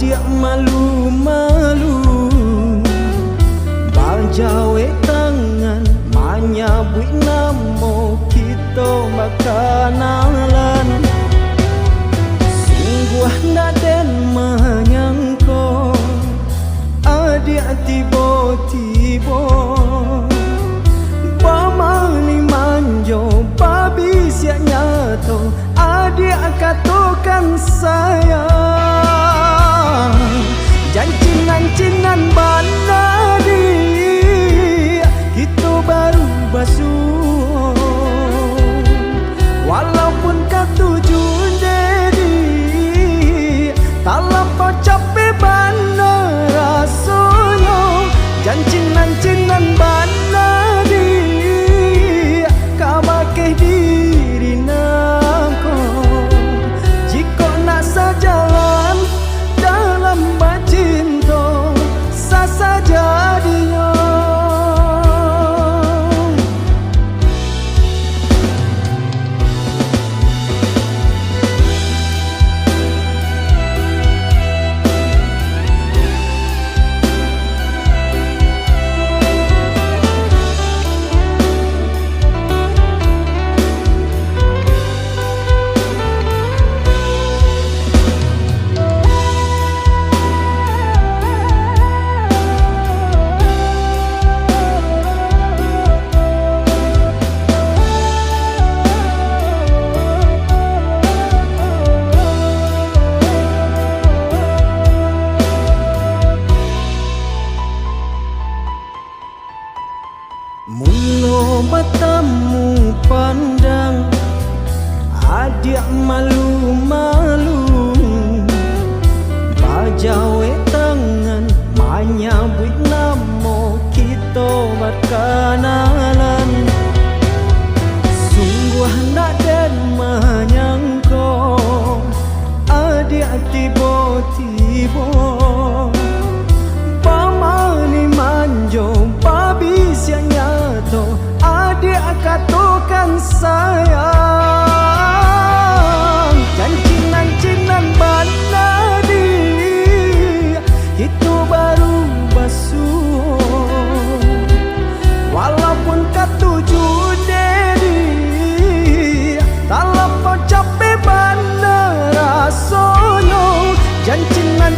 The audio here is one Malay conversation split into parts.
adik malu-malu bajawe tangan menyabut nama kita makanan. Sungguh nak den menyangka adik tiba-tiba pamani manjo babi siap nyato adik katakan sayang janjinan bana dia kita baru basuh walaupun katuju dedi tak lampau capek bana rasanya janjinan bana dia kabake diri nako jika nak sejalan dalam bacinta sasa jadinya. Mula matamu pandang adik malu-malu bajawe tangan menyabut nama kita berkenalan. Sungguh nak dan menyangka adik tiba-tiba pamani manjo babi siap nyato adik katakan sayang janjinan bana dia itu baru basuh walaupun katuju dedi tak lampau capek bana rasanya janjinan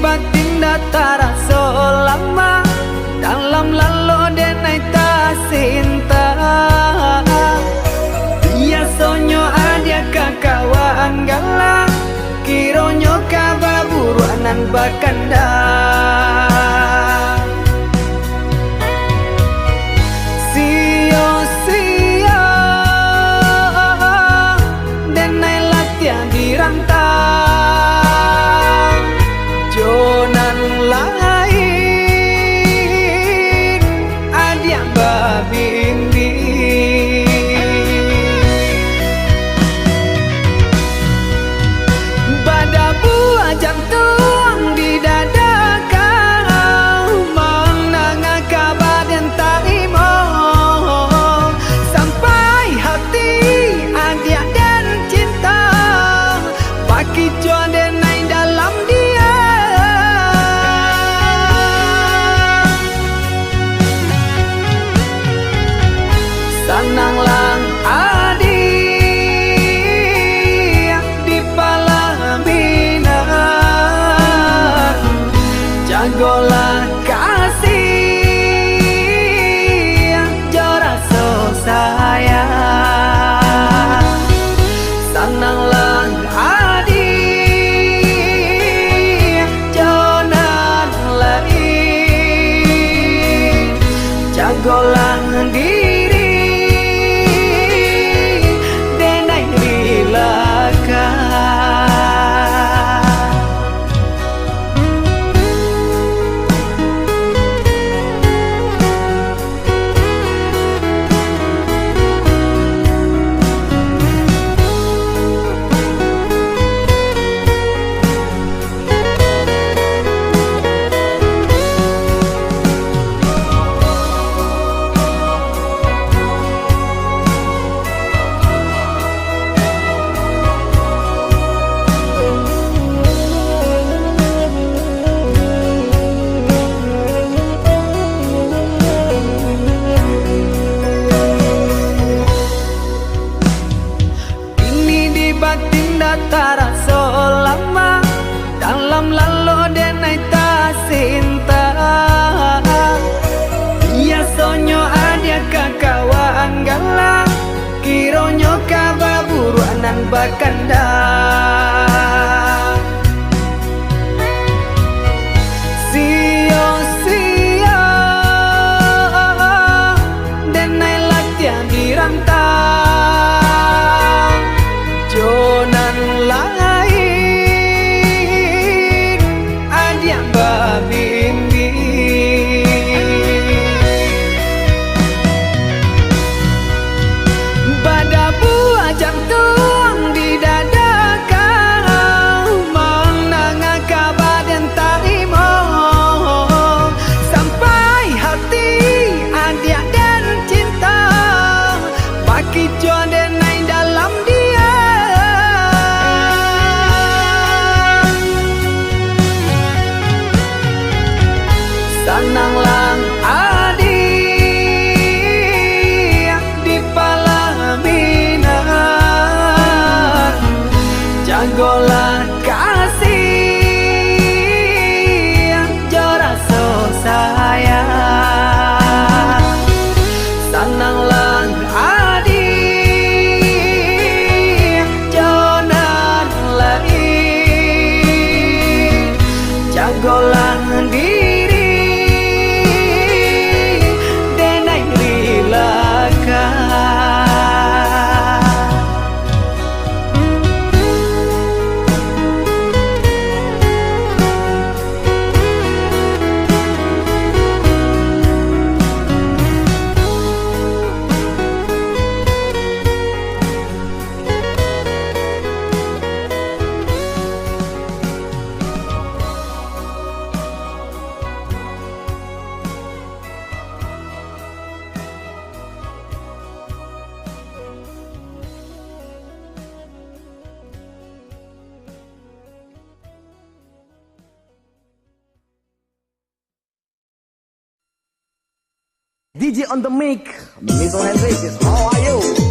batin datara selama dalam lalu denai ta cinta. Biasonyo adia kakawan galak, kironyo kababuruanan bakanda. Sio-sio denai latihan dirantang, jonan lain adia babindi. Badabu jantung di dada kau, menanga kabar dan tarimo sampai hati adia dan cinta bagi denai dalam dia. Sananglang adi di Palembang, jagolah kasih jora so sayang. Sananglang adi jonan lain, jagolah diri denai rilaka. Batin datara selama dalam lalu denai ta cinta. Biasonyo adia kakawan galak, kironyo kababuruanan bakanda. Sio-sio denai latihan dirantang, jonan lain adia babindi. Badabu jantung di dada kau, menanga kabar dan tarimo sampai hati adia dan cinta bagi denai dalam dia. Sananglang adi di Palembang, jagolah kasih jora so sayang. Sananglang adi jonan lain, jagolah diri denai rilaka. DJ on the mic, Mr. Hendrix, how are you?